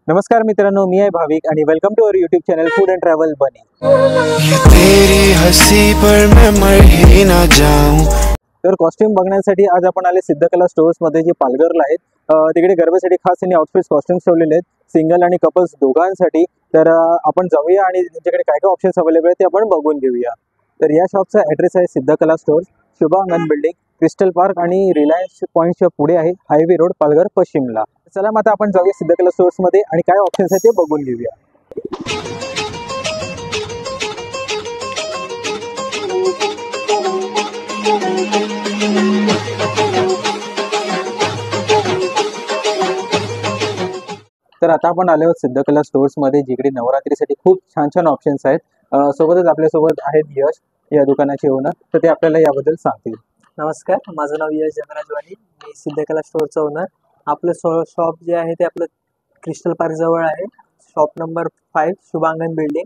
नमस्कार मित्रांनो, मी आहे भाविक आणि welcome to our YouTube channel food and travel bunny. तर कॉस्ट्यूम बघण्यासाठी आज आपण आले सिद्धकला स्टोर्स मध्ये, जे पालघरला आहेत। तिकडे गरबेसाठी खास त्यांनी आउटफिट्स कॉस्ट्यूम्स ठेवलेले आहेत, सिंगल आणि कपल्स दोघांसाठी। तर आपण जाऊया आणि त्यांच्याकडे काय काय ऑप्शन्स अवेलेबल आहेत ते आपण बघून घेऊया। तर या शॉपचा ॲड्रेस आहे Siddhakala stores, Shubhangan building, crystal park आणि रिलायन्स पॉईंटच्या पुढे आहे, हायवे रोड, पालघर पश्चिमला। चला मग आता आपण जाऊया सिद्धकला स्टोर्स मध्ये आणि काय ऑप्शन्स आहेत ते बघून घेऊया। तर आता आपण आलो आहोत सिद्धकला स्टोर्स मध्ये, जिकडे नवरात्रीसाठी खूप छान छान ऑप्शन्स आहेत। सोबतच आपल्यासोबत आहेत यश, या दुकानाचे ओनर, तर ते आपल्याला याबद्दल सांगतील। नमस्कार, माझं नाव यश जमराजवानी, मी सिद्धकला स्टोअरचा ओनर। आपलं शॉप जे आहे ते आपलं क्रिस्टल पार्क जवळ आहे, शॉप नंबर 5, शुभांगण बिल्डिंग।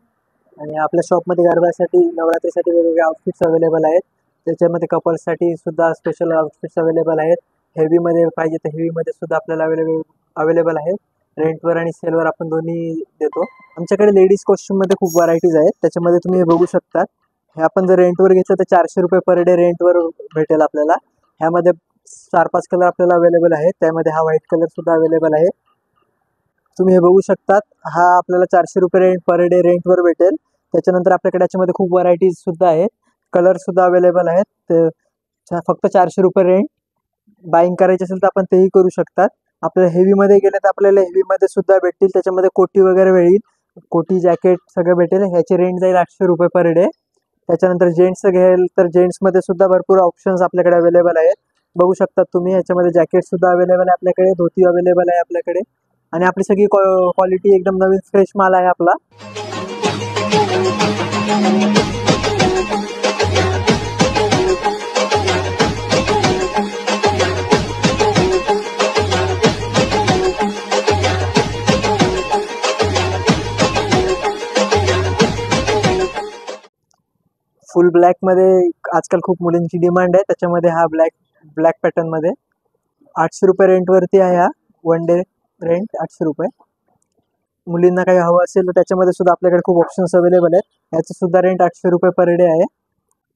आणि आपल्या शॉपमध्ये गरब्यासाठी, नवरात्रीसाठी वेगवेगळे आउटफिट्स अवेलेबल आहेत। त्याच्यामध्ये कपल्ससाठी सुद्धा स्पेशल आउटफिट्स अवेलेबल आहेत। हेवीमध्ये पाहिजे तर हेवीमध्ये सुद्धा आपल्याला अवेलेबल आहेत। रेंटवर आणि सेलवर आपण दोन्ही देतो। आमच्याकडे लेडीज कॉस्ट्यूममध्ये खूप व्हरायटीज आहेत, त्याच्यामध्ये तुम्ही हे बघू शकता। हे आपण जर रेंटवर घेतलं तर 400 रुपये पर डे रेंटवर भेटेल आपल्याला। ह्यामध्ये 4-5 कलर आपल्याला अवेलेबल आहेत, त्यामध्ये हा व्हाईट कलर सुद्धा अवेलेबल आहे। तुम्ही हे बघू शकतात, हा आपल्याला 400 रुपये पर डे रेंटवर भेटेल। त्याच्यानंतर आपल्याकडे याच्यामध्ये खूप व्हरायटीज सुद्धा आहेत, कलर सुद्धा अवेलेबल आहेत। तर फक्त 400 रुपये रेंट। बाईंग करायची असेल तर आपण तेही करू शकतात। आपल्याला हेवीमध्ये गेले तर आपल्याला हेवीमध्ये सुद्धा भेटतील, त्याच्यामध्ये कोटी वगैरे मिळेल, कोटी जॅकेट सगळं भेटेल। ह्याची रेंट जाईल 800 रुपये पर डे। त्याच्यानंतर जेंट्सचं घ्याल तर जेंट्समध्ये सुद्धा भरपूर ऑप्शन्स आपल्याकडे अवेलेबल आहेत, बघू शकतात तुम्ही। याच्यामध्ये जॅकेट सुद्धा अवेलेबल आहे आपल्याकडे, धोती अवेलेबल आहे आपल्याकडे, आणि आपली सगळी क्वालिटी एकदम नवीन फ्रेश माल आहे आपला। फुल ब्लॅकमध्ये आजकाल खूप मुलींची डिमांड आहे, त्याच्यामध्ये हा ब्लॅक पॅटर्नमध्ये 800 रुपये रेंटवरती आहे। हा 1 डे रेंट 800 रुपये। मुलींना काही हवं असेल तर त्याच्यामध्ये सुद्धा आपल्याकडे खूप ऑप्शन्स अवेलेबल आहेत, याचं सुद्धा रेंट 800 रुपये पर डे आहे।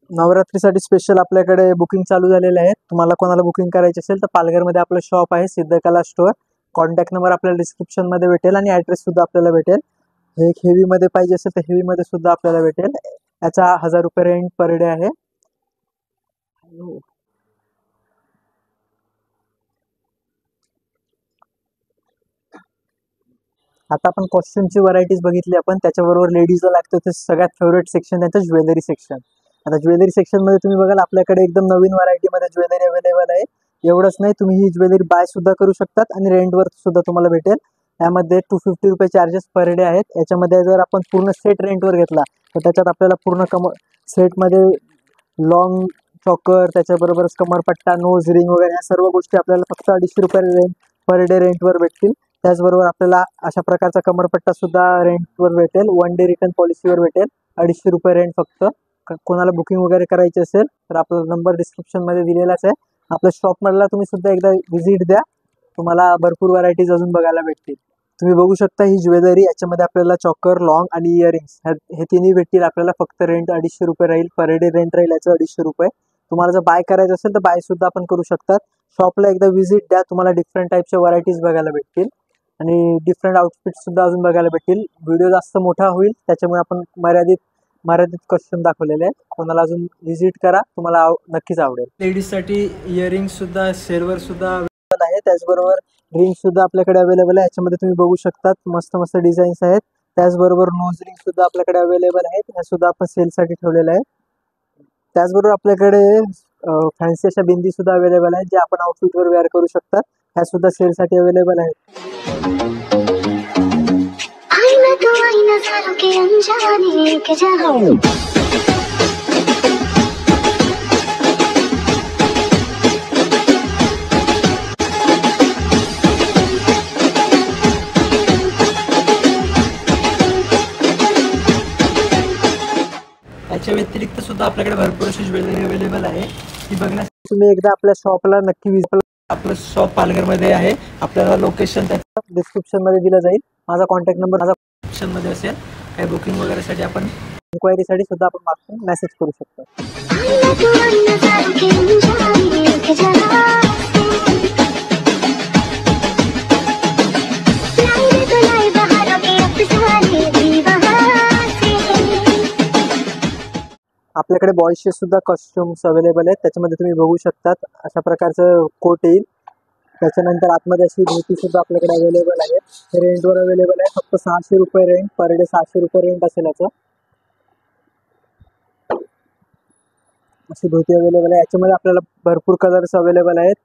नवरात्रीसाठी स्पेशल आपल्याकडे बुकिंग चालू झालेले आहेत। तुम्हाला कोणाला बुकिंग करायची असेल तर पालघरमध्ये आपलं शॉप आहे सिद्धकला स्टोअर। कॉन्टॅक्ट नंबर आपल्याला डिस्क्रिप्शनमध्ये भेटेल आणि ॲड्रेस सुद्धा आपल्याला भेटेल। हे हेवीमध्ये पाहिजे असेल तर हेवीमध्ये सुद्धा आपल्याला भेटेल। याचा 1000 रुपये रेंट पर डे आहे। आता आपण कॉस्ट्युमची व्हरायटीज बघितली आपण, त्याच्याबरोबर लेडीजला लागतं ते सगळ्यात फेवरेट सेक्शन त्यांचं ज्वेलरी सेक्शन। आता ज्वेलरी सेक्शनमध्ये तुम्ही बघाल आपल्याकडे एकदम नवीन व्हरायटीमध्ये ज्वेलरी अवेलेबल आहे। एवढंच नाही, तुम्ही ही ज्वेलरी बाय सुद्धा करू शकतात आणि रेंटवर सुद्धा तुम्हाला भेटेल। यामध्ये 250 रुपये चार्जेस पर डे आहेत। याच्यामध्ये जर आपण पूर्ण सेट रेंटवर घेतला तर त्याच्यात आपल्याला पूर्ण सेटमध्ये लॉंग चॉकर, त्याच्याबरोबरच कमरपट्टा, नोज रिंग वगैरे ह्या सर्व गोष्टी आपल्याला फक्त 250 रुपये पर डे रेंटवर भेटतील। त्याचबरोबर आपल्याला अशा प्रकारचा कमरपट्टा सुद्धा रेंटवर भेटेल, 1 डे रिटर्न पॉलिसीवर भेटेल। 250 रुपये रेंट फक्त। कोणाला बुकिंग वगैरे करायची असेल तर आपला नंबर डिस्क्रिप्शनमध्ये दिलेलाच आहे। आपल्या शॉपमधला तुम्ही सुद्धा एकदा व्हिजिट द्या, तुम्हाला भरपूर व्हरायटीज अजून बघायला भेटतील। तुम्ही बघू शकता ही ज्वेलरी, याच्यामध्ये आपल्याला चॉकर, लॉंग आणि इयरिंग्स हे तिन्ही भेटतील आपल्याला। फक्त रेंट 250 रुपये राहील, पर डे रेंट राहील याचं 250 रुपये। तुम्हाला जर बाय करायचं असेल तर बाय सुद्धा आपण करू शकतात। शॉपला एकदा व्हिजिट द्या, तुम्हाला डिफरंट टाईपच्या व्हरायटीज बघायला भेटतील आणि डिफरंट आउटफिट्स सुद्धा अजून बघायला भेटतील। व्हिडिओ जास्त मोठा होईल, त्याच्यामुळे आपण मर्यादित कस्टम दाखवलेले आहेत। कोणाला अजून व्हिजिट करा, तुम्हाला नक्कीच आवडेल। लेडीजसाठी इयरिंग्स सुद्धा सेलवर सुद्धा अवेलेबल आहे, त्याचबरोबर रिंग सुद्धा आपल्याकडे अवेलेबल आहे। याच्यामध्ये तुम्ही बघू शकतात मस्त मस्त डिझाईन्स आहेत। त्याचबरोबर नोज रिंग सुद्धा आपल्याकडे अवेलेबल आहेत, ह्या सुद्धा आपण सेलसाठी ठेवलेल्या आहेत। त्याचबरोबर आपल्याकडे फॅन्सी अशा बिंदी सुद्धा अवेलेबल आहेत, जे आपण आउटफिटवर वेअर करू शकतात, ह्या सुद्धा सेलसाठी अवेलेबल आहेत। याच्या व्यतिरिक्त सुद्धा आपल्याकडे भरपूर अशी ज्वेलरी अवेलेबल आहे, ती बघण्यासाठी तुम्ही एकदा आपल्या शॉपला नक्की विजिट आपलं शॉप पालघरमध्ये आहे. आपल्याला लोकेशन त्याच्या डिस्क्रिप्शनमध्ये दिलं जाईल. माझा कॉन्टॅक्ट नंबर माझा डिस्क्रिप्शनमध्ये असेल. काही बुकिंग वगैरेसाठी आपण इन्क्वायरीसाठी सुद्धा आपण मागून मेसेज करू शकतो. आपल्याकडे बॉईजचे सुद्धा कॉस्ट्युम्स अवेलेबल आहेत. त्याच्यामध्ये तुम्ही बघू शकतात अशा प्रकारचं कोट येईल. त्याच्यानंतर आतमध्ये अशी धोती सुद्धा आपल्याकडे अवेलेबल आहे. हे रेंटवर अवेलेबल आहे. फक्त 600 रुपये रेंट, पर डे 600 रुपये रेंट असेल याचं. अशी धोती अवेलेबल आहे. याच्यामध्ये आपल्याला भरपूर कलर्स अवेलेबल आहेत.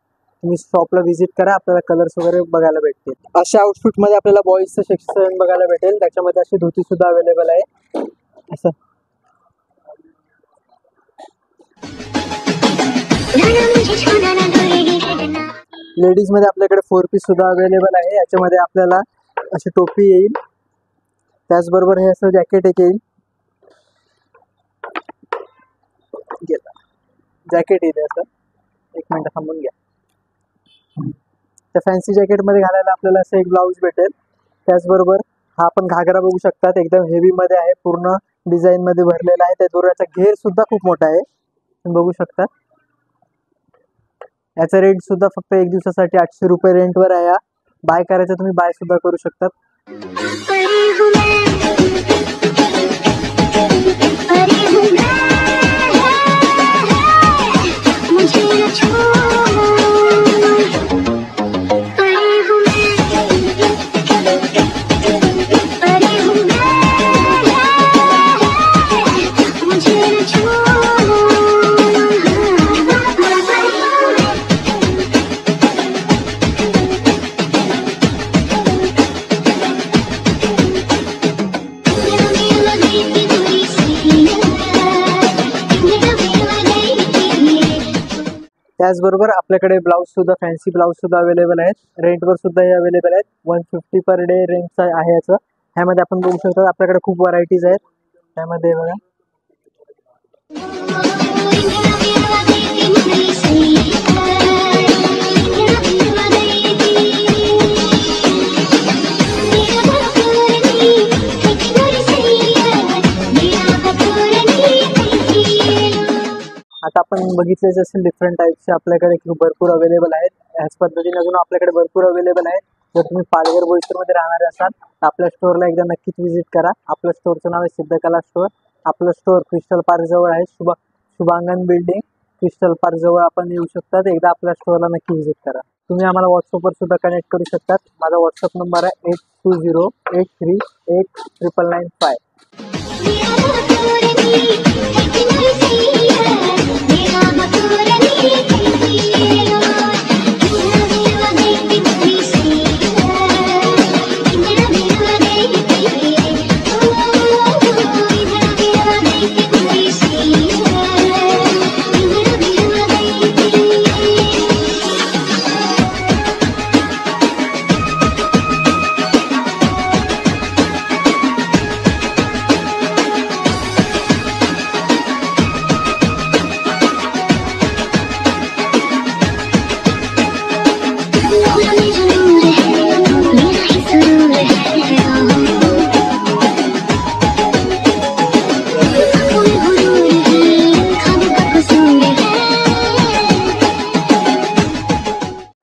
तुम्ही शॉपला व्हिजिट करा, आपल्याला कलर्स वगैरे बघायला भेटतील. अशा आउटफिटमध्ये आपल्याला बॉईजचं सेक्शन बघायला भेटेल. त्याच्यामध्ये अशी धोती सुद्धा अवेलेबल आहे. असं लेडीज मध्ये आपल्याकडे 4 पीस सुद्धा अवेलेबल आहे. याच्यामध्ये आपल्याला अशी टोपी येईल, त्याचबरोबर हे असं जॅकेट एक येईल. जॅकेट येईल असं. एक मिनिट थांबून घ्या. त्या फॅन्सी जॅकेट मध्ये घालायला आपल्याला असं एक ब्लाऊज भेटेल. त्याचबरोबर हा आपण घागरा बघू शकतात, एकदम हेवी मध्ये आहे, पूर्ण डिझाईन मध्ये भरलेला आहे. त्याचबरोबर याचा घेर सुद्धा खूप मोठा आहे, तुम्ही बघू शकता. याचा रेंट सुद्धा फक्त 1 दिवसासाठी 800 रुपये रेंटवर आहे. बाय करायचं तुम्ही बाय सुद्धा करू शकतात. त्याचबरोबर आपल्याकडे ब्लाऊज सुद्धा, फॅन्सी ब्लाऊज सुद्धा अवेलेबल आहेत. रेंटवर सुद्धा हे अवेलेबल आहेत. 150 पर डे रेंटचा आहे याचं. ह्यामध्ये आपण बघू शकतो आपल्याकडे खूप व्हरायटीज आहेत. त्यामध्ये बघा आता आपण बघितलेच असेल डिफरंट टाईपचे आपल्याकडे भरपूर अवेलेबल आहेत. ह्याच पद्धतीने अजून आपल्याकडे भरपूर अवेलेबल आहे. जर तुम्ही पालघर बोईसरमध्ये राहणारे असाल तर आपल्या स्टोअरला एकदा नक्कीच व्हिजिट करा. आपल्या स्टोअरचं नाव आहे सिद्धकला स्टोअर. आपलं स्टोअर क्रिस्टल पार्क जवळ आहे. शुभांगण बिल्डिंग क्रिस्टल पार्क जवळ आपण येऊ शकतात. एकदा आपल्या स्टोअरला नक्की व्हिजिट करा. तुम्ही आम्हाला व्हॉट्सअपवर सुद्धा कनेक्ट करू शकतात. माझा व्हॉट्सअप नंबर आहे 8208389995.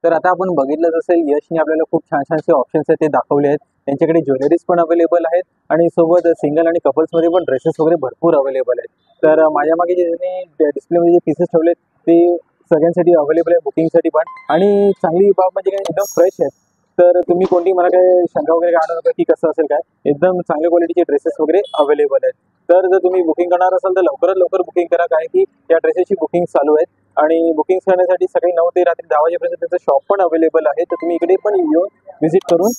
तर आता आपण बघितलंच असेल, यशने आपल्याला खूप छान छानसे ऑप्शन्स आहेत ते दाखवले आहेत. त्यांच्याकडे ज्वेलरीज पण अवेलेबल आहेत आणि सोबत सिंगल आणि कपल्समध्ये पण ड्रेसेस वगैरे भरपूर अवेलेबल आहेत. तर माझ्या मागे जे त्यांनी डिस्प्लेमध्ये जे पीसेस ठेवले ते सगळ्यांसाठी अवेलेबल आहे, बुकिंगसाठी पण. आणि चांगली बाब म्हणजे काय, एकदम फ्रेश आहेत. तर तुम्ही कोणती मला काय शंका वगैरे आणू नका की कसं असेल काय, एकदम चांगल्या क्वालिटीचे ड्रेसेस वगैरे अवेलेबल आहेत. तर जर तुम्ही बुकिंग करणार असाल तर लवकरात लवकर बुकिंग करा, कारण की या ड्रेसेसची बुकिंग चालू आहेत. आणि बुकिंग करण्यासाठी सकाळी 9 ते रात्री 10 वाजेपर्यंत त्याचं शॉप पण अवेलेबल आहे. तर तुम्ही इकडे पण येऊन व्हिजिट करून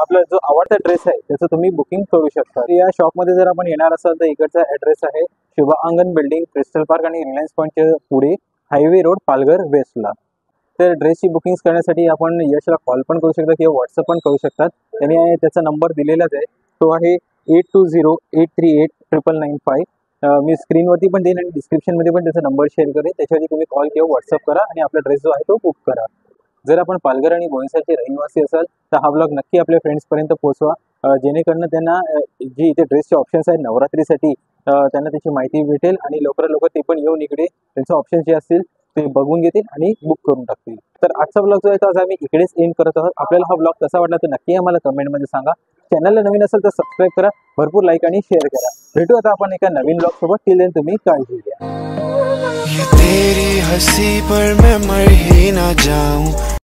आपला जो आवडता ड्रेस आहे त्याचं तुम्ही बुकिंग करू शकता. या शॉपमध्ये जर आपण येणार असाल तर इकडचा ॲड्रेस आहे शुभांगण बिल्डिंग क्रिस्टल पार्क आणि रिलायन्स पॉईंटच्या पुढे, हायवे रोड, पालघर वेस्टला. तर ड्रेसची बुकिंग करण्यासाठी आपण यशला कॉल पण करू शकता किंवा व्हॉट्सअप पण करू शकतात. त्यांनी त्याचा नंबर दिलेलाच आहे, तो आहे 8208389995. मी स्क्रीनवरती पण देईन आणि डिस्क्रिप्शनमध्ये पण त्याचा नंबर शेअर करेन. त्याच्यावरती तुम्ही कॉल किंवा व्हॉट्सअप करा आणि आपला ड्रेस जो आहे तो बुक करा. जर आपण पालघर आणि बोईसरचे रहिवासी असाल तर हा ब्लॉग नक्की आपल्या फ्रेंड्सपर्यंत पोहोचवा, जेणेकरून त्यांना जे इथे ड्रेसचे ऑप्शन्स आहेत नवरात्रीसाठी त्यांना त्याची माहिती भेटेल आणि लवकरात लवकर ते पण येऊन इकडे त्यांचे ऑप्शन्स जे असतील ते बघून घेतील आणि बुक करून टाकतील. तर आजचा ब्लॉग जो आहे तो आज आम्ही इकडेच एंड करत आहोत. आपल्याला हा ब्लॉग कसा वाटला तर नक्की आम्हाला कमेंटमध्ये सांगा. चॅनलला नवीन असेल तर सबस्क्राईब करा, भरपूर लाईक आणि शेअर करा. भेटू आता आपण एका नवीन ब्लॉग सोबत. टिल देन तुम्ही काळजी घ्या. ये तेरी हंसी पर मैं मर ही ना जाऊं.